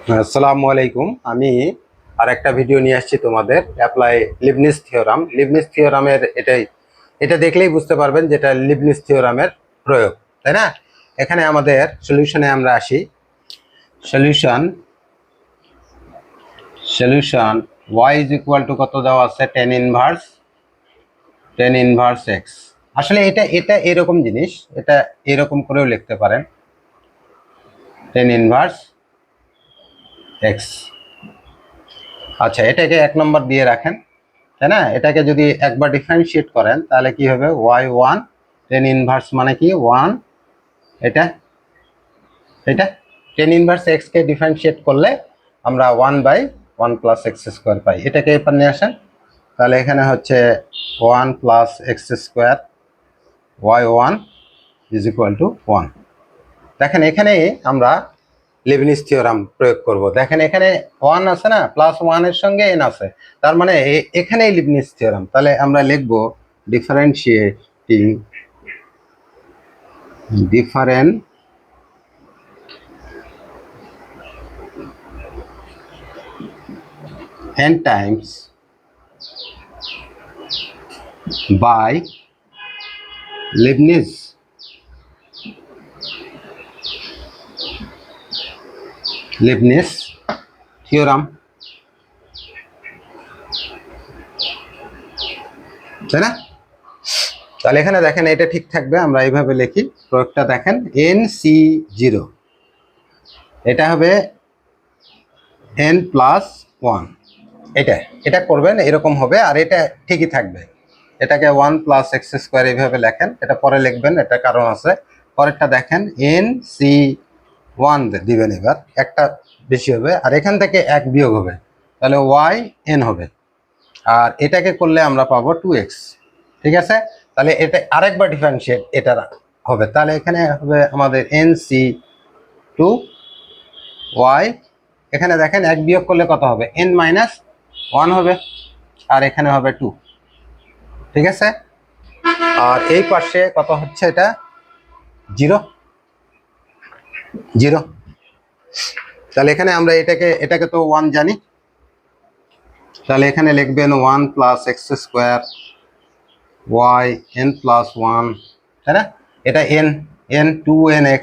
আসসালামু আলাইকুম। আমি আরেকটা ভিডিও নিয়ে আসছি তোমাদের, অ্যাপ্লাই লিবনিজ থিওরাম। লিবনিজ থিওরামের এটা দেখলেই বুঝতে পারবেন যেটা লিবনিজ থিওরামের প্রয়োগ, তাই না? এখানে আমাদের সলিউশনে আমরা আসি। Solution y is equal two কত দেওয়া আছে? Ten inverse x. আসলে এটা এটা এরকম জিনিস, এটা এরকম করেও লিখতে পারেন, টেন ইনভার্স এক্স। আচ্ছা, এটাকে 1 নম্বর দিয়ে রাখেন, তাই না? এটাকে যদি একবার ডিফারেন্সিয়েট করেন তাহলে কি হবে? y1 টেন ইনভার্স মানে কি? 1। এটা এটা টেন ইনভার্স এক্স কে ডিফারেন্সিয়েট করলে আমরা 1/1 প্লাস এক্স স্কোয়ার পাই। এটাকে এবার নিয়ে আসেন, তাহলে এখানে হচ্ছে 1 plus x square y1 is equal two 1। দেখেন এখানে আমরা লেবিনিজ থিওরাম প্রয়োগ করব। দেখেন এখানে 1 আছে না, +1 এর সঙ্গে n আছে, তার মানে এখানেই লেবিনিজ থিওরাম। তাহলে আমরা লিখব differentiating n times by Leibniz theorem, তাই না? তাহলে এখানে দেখেন এটা ঠিক থাকবে, আমরা এইভাবে লিখি। প্রয়োগটা দেখেন, NC0 এটা হবে n+1। এটা করবেন, এরকম হবে, আর এটা ঠিকই থাকবে। এটাকে 1 প্লাস এক্স স্কোয়ার এইভাবে লেখেন, এটা পরে লিখবেন, এটা কারণ আছে। পরেরটা দেখেন NC1 দিবেন, এবার একটা বেশি হবে, আর এখান থেকে 1 বিয়োগ হবে, তাহলে yn হবে। আর এটাকে করলে আমরা পাবো 2x। ঠিক আছে, তাহলে এটা আরেকবার ডিফারেন্সিয়েট এটা হবে, তাহলে এখানে হবে আমাদের NC2y। এখানে দেখেন 1 বিয়োগ করলে কত হবে? n-1 হবে, আর এখানে হবে 2। ঠিক আছে, আর এই পাশে কত হচ্ছে? এটা 0। তাহলে এখানে আমরা এটাকে তো 1 জানি, তাহলে এখানে লিখবেন 1 প্লাস এক্স স্কোয়ার yn+1, তাই না? এটা n 2nx,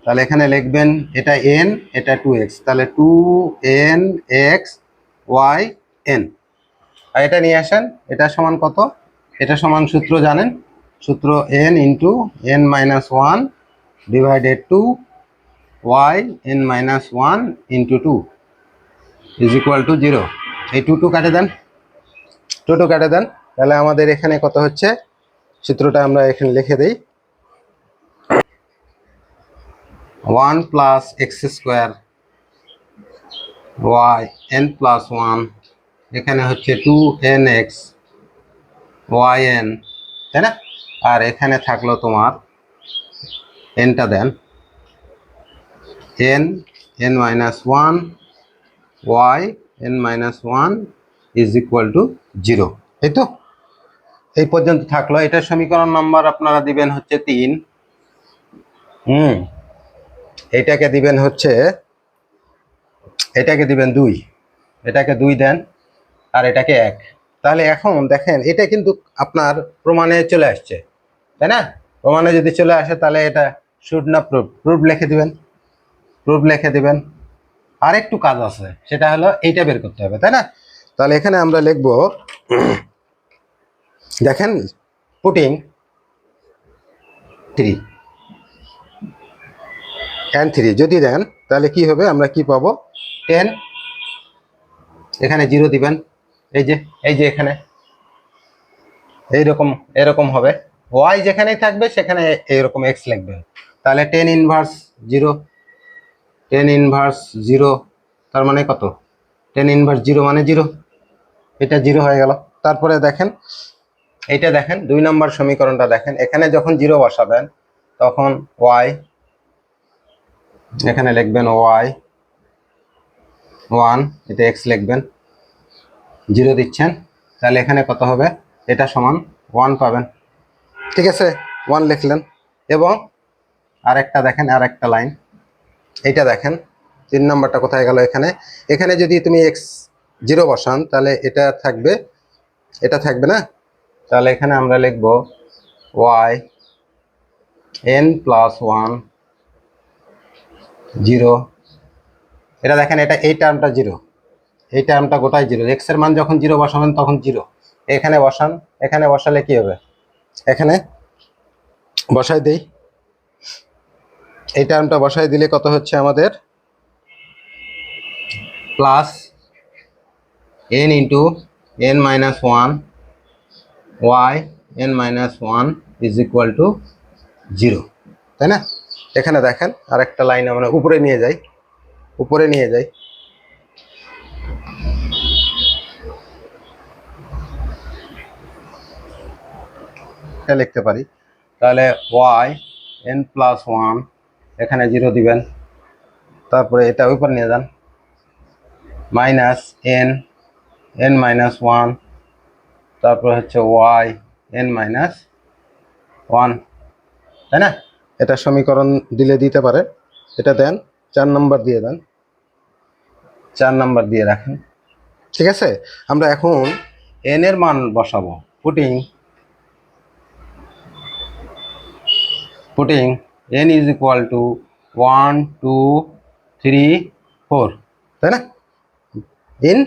তাহলে এখানে লিখবেন এটা n, এটা 2x, তাহলে 2nx yn। আর এটা নিয়ে আসেন, এটা সমান কত? এটা সমান সূত্র জানেন, সূত্র n into n-1 divided to yn-1 into 2 is equal to 0। এই 2 কাটে দেন, 2 কাটে দেন, তাহলে আমাদের এখানে কত হচ্ছে? সূত্রটা আমরা এখানে লিখে দেই, 1 প্লাস এক্স স্কোয়ার yn+1, এখানে হচ্ছে 2nx yn, তাই না? আর এখানে থাকলো তোমার nটা দেন, n-1 yn-1 is equal to 0। এই তো, এই পর্যন্ত থাকলো। এটা সমীকরণ নাম্বার আপনারা দিবেন হচ্ছে 3। এটাকে দিবেন 2, এটাকে 2 দেন, আর এটাকে 1। তাহলে এখন দেখেন এটা কিন্তু আপনার প্রমাণে চলে আসছে, তাই না? প্রমাণে যদি চলে আসে তাহলে এটা শুড না প্রুফ লিখে দিবেন। আর একটু কাজ আছে, সেটা হলো এইটা বের করতে হবে, তাই না? তাহলে এখানে আমরা লিখব, দেখেন পুটিং 3 and 3 যদি দেন তাহলে কি হবে? আমরা কি পাবো? 10, এখানে 0 দিবেন, এই যে এখানে এরকম হবে। y যেখানেই থাকবে সেখানে এইরকম x লিখবেন, তাহলে 10 ইনভার্স 0 তার মানে কত? 10 ইনভার্স 0 মানে 0, এটা 0 হয়ে গেল। তারপরে দেখেন এইটা দেখেন 2 নম্বর সমীকরণটা দেখেন, এখানে যখন 0 বসাবেন তখন y, এখানে লিখবেন y1, এটা x লিখবেন, 0 দিচ্ছেন, তাহলে এখানে কত হবে? এটা সমান 1 পাবেন। ঠিক আছে, 1 লিখলেন। এবং আরেকটা দেখেন, আরেকটা লাইন, এইটা দেখেন, 3 নাম্বারটা কোথায় গেল? এখানে। এখানে যদি তুমি x0 বসান তাহলে এটা থাকবে না? তাহলে এখানে আমরা লিখব y n + 1 0। এটা দেখেন, এই টার্মটা 0, এই টার্মটা গোটাই 0। x এর মান যখন 0 বসাবেন তখন 0। এখানে বসান, এখানে বসালে কি হবে? এখানে বসাই দেই, এই টার্মটা বসাই দিলে কত হচ্ছে আমাদের? Plus n × n - 1 y n - 1 = 0, তাই না? এখানে দেখেন আরেকটা লাইন আমরা উপরে নিয়ে যাই, এটা লিখতে পারি। তাহলে y n + 1, এখানে 0 দিবেন, তারপরে এটা উপর নিয়ে যান, মাইনাস n - 1, তারপরে হচ্ছে y n - 1, তাই না? এটা সমীকরণ দিতে পারে। এটা দেন, 4 নম্বর দিয়ে দেন, 4 নম্বর দিয়ে রাখেন, ঠিক আছে? আমরা এখন n এর মান বসাবো। পুটিং n = 1 2 3 4, তাই না? ইন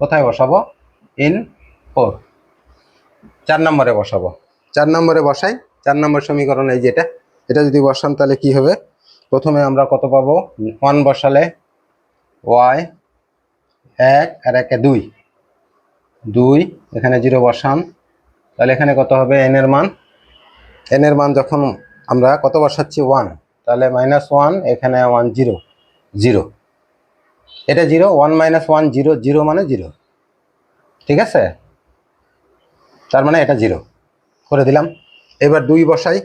কোথায় বসাবো? ইন 4, 4 নম্বরে বসাবো। 4 নম্বরে বসাই, 4 নম্বর সমীকরণ এই যেটা, এটা যদি বসান তাহলে কি হবে? প্রথমে আমরা কত পাবো? 1 বসালে y 1 আর 1 2, এখানে 0 বসান, তাহলে এখানে কত হবে? n এর মান যখন আমরা কত বসাচ্ছি? 1, তাহলে -1, এখানে 1 0 0, এটা 0, 1 - 1 0 0 মানে 0, ঠিক আছে? তার মানে এটা 0 করে দিলাম। এবার 2 বসাই,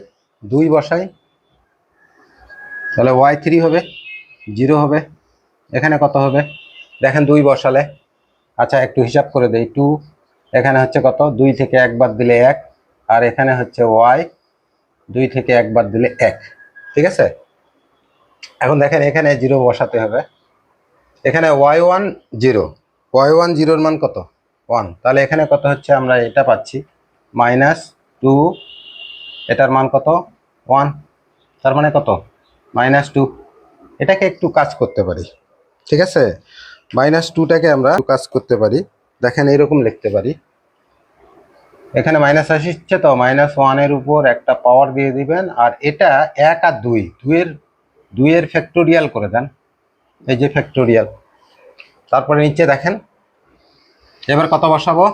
তাহলে y3 হবে, 0 হবে। এখানে কত হবে? দেখেন 2 বসালে, আচ্ছা একটু হিসাব করে দেই, 2, এখানে হচ্ছে কত? 2 থেকে 1 বাদ দিলে 1, আর এখানে হচ্ছে y 2 থেকে 1 বাদ দিলে 1, ঠিক আছে? এখন দেখেন এখানে 0 বসাতে হবে, এখানে y1 0, y1 0 এর মান কত? 1, তাহলে এখানে কত হচ্ছে? আমরা এটা পাচ্ছি -2, এটার মান কত? 1, তার মানে কত? -2। এটাকে একটু কাজ করতে পারি, ঠিক আছে? -2টাকে আমরা কাজ করতে পারি, দেখেন এরকম লিখতে পারি। এখানে মাইনাস আসছে, তো -1 এর উপর একটা পাওয়ার দিয়ে দিবেন, আর এটা 1 আর 2 এর ফ্যাক্টোরিয়াল করে দেন, এই যে ফ্যাক্টোরিয়াল। তারপরে নিচে দেখেন, এবার কত বসাবো?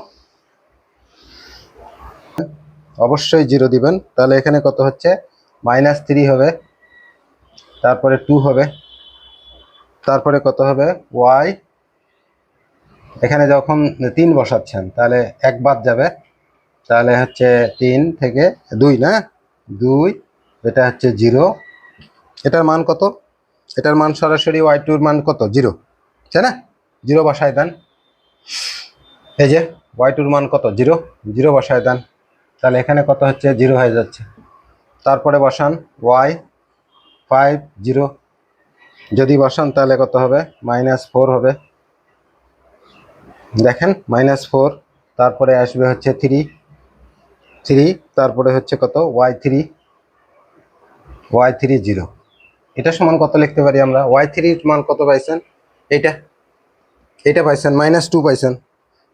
অবশ্যই 0 দিবেন, তাহলে এখানে কত হচ্ছে? -3 হবে, তারপরে 2 হবে, তারপরে কত হবে? y, এখানে যখন 3 বসাচ্ছেন তাহলে 1 বাদ যাবে, তাহলে হচ্ছে 3 থেকে 2 না, 2, এটা হচ্ছে 0, এটার মান কত? এটার মান সরাসরি y2 এর মান কত? 0, তাই না? 0 বসায় দেন, এই যে y2 এর মান কত? 0, 0 বসায় দেন, তাহলে এখানে কত হচ্ছে? 0 হয়ে যাচ্ছে। তারপরে বসান y5 0, যদি বসান তাহলে কত হবে? -4 হবে, দেখেন -4, তারপরে আসবে হচ্ছে 3, তারপরে হচ্ছে কত? y3 0। এটা সমান কত লিখতে পারি আমরা? y3 এর মান কত পাইছেন? এটা পাইছেন, -2 পাইছেন,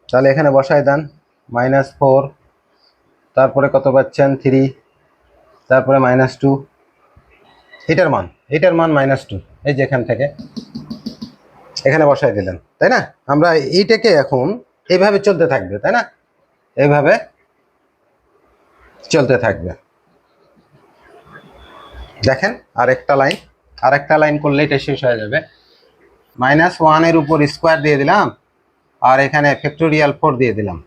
তাহলে এখানে বসায় দেন -4, তারপরে কত পাচ্ছেন? 3, তারপরে -2, এটার মান -2, এই যে এখান থেকে এখানে বসায় দিলেন, তাই না? আমরা এইটাকে এখন এইভাবে চলতে থাকবে, তাই না? এইভাবে চলতে থাকবে। দেখেন আরেকটা লাইন করলে এটা শেষ হয়ে যাবে। -1 এর উপর স্কোয়ার দিয়ে দিলাম, আর এখানে ফ্যাক্টোরিয়াল 4 দিয়ে দিলাম,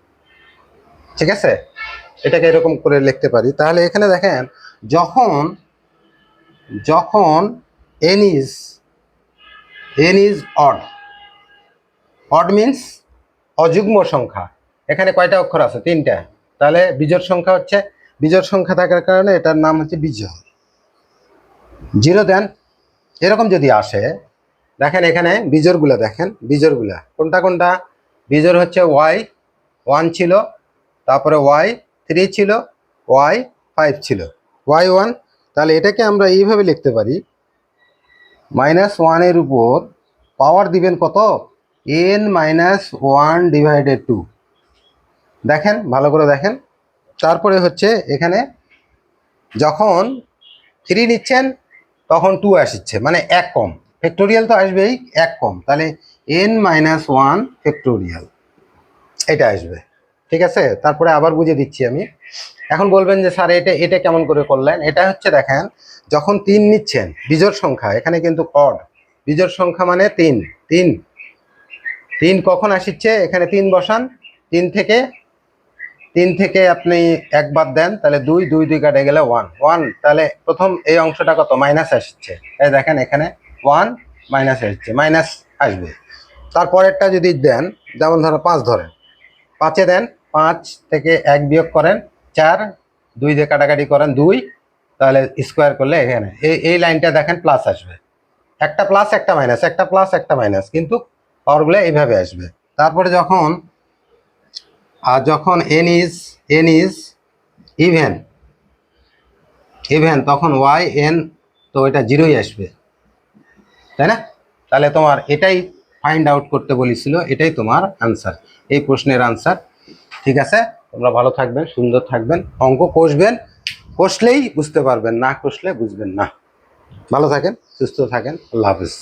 ঠিক আছে? এটাকে এরকম করে লিখতে পারি। তাহলে এখানে দেখেন, যখন n is odd means অযুগ্ম সংখ্যা, এখানে কয়টা অক্ষর আছে? 3টা, তাহলে বিজোড় সংখ্যা থাকার কারণে এটার নাম হচ্ছে বিজোড়। 0 দেন, এরকম যদি আসে, দেখেন এখানে বিজোড়গুলা দেখেন, বিজোড়গুলা কোনটা কোনটা? বিজোড় হচ্ছে y1 ছিল, তারপরে y3 ছিল, y5 ছিল, y1। তাহলে এটাকে আমরা এইভাবে লিখতে পারি, -1 এর উপর পাওয়ার দিবেন কত? n-1/2। দেখেন ভালো করে দেখেন। তারপরে হচ্ছে এখানে যখন 3 নিচ্ছেন তখন 2 আসছে, মানে 1 কম, ফ্যাক্টোরিয়াল তো আসবেই, 1 কম, তাহলে n-1 ফ্যাক্টোরিয়াল এটা আসবে। ঠিক আছে, তারপরে আবার বুঝে দিচ্ছি আমি। এখন বলবেন যে স্যার এটা এটা কেমন করে করলেন? এটা হচ্ছে দেখেন, যখন 3 নিচ্ছেন বিজোড় সংখ্যা, এখানে কিন্তু অড বিজোড় সংখ্যা মানে 3, 3 3 কখন আসছে? এখানে 3 বসান, 3 থেকে আপনি একবার দেন, তাহলে 2 2 2 কাটে গেলে 1 1, তাহলে প্রথম এই অংশটা কত? মাইনাস আসছে। এই দেখেন এখানে 1 মাইনাস আসছে, মাইনাস আসবে। তারপরেরটা যদি দেন, যেমন ধরো 5 ধরেন, 5-এ দেন, 5 থেকে 1 বিয়োগ করেন 4, 2 দিয়ে কাটাকাটি করেন 2, তাহলে স্কোয়ার করলে এখানে এই লাইনটা দেখেন প্লাস আসবে, একটা প্লাস একটা মাইনাস, একটা প্লাস একটা মাইনাস, কিন্তু পাওয়ারগুলো এইভাবে আসবে। তারপরে যখন n ইজ ইভেন তখন yn, তো এটা 0ই আসবে, তাই না? তাহলে তোমার এটাই ফাইন্ড আউট করতে বলেছিল, এটাই তোমার আনসার, এই প্রশ্নের আনসার। ঠিক আছে, তোমরা ভালো থাকবেন, সুন্দর থাকবেন, অঙ্ক কষবেন, কষলেই বুঝতে পারবেন, না কষলে বুঝবেন না। ভালো থাকেন, সুস্থ থাকেন, আল্লাহ হাফেজ।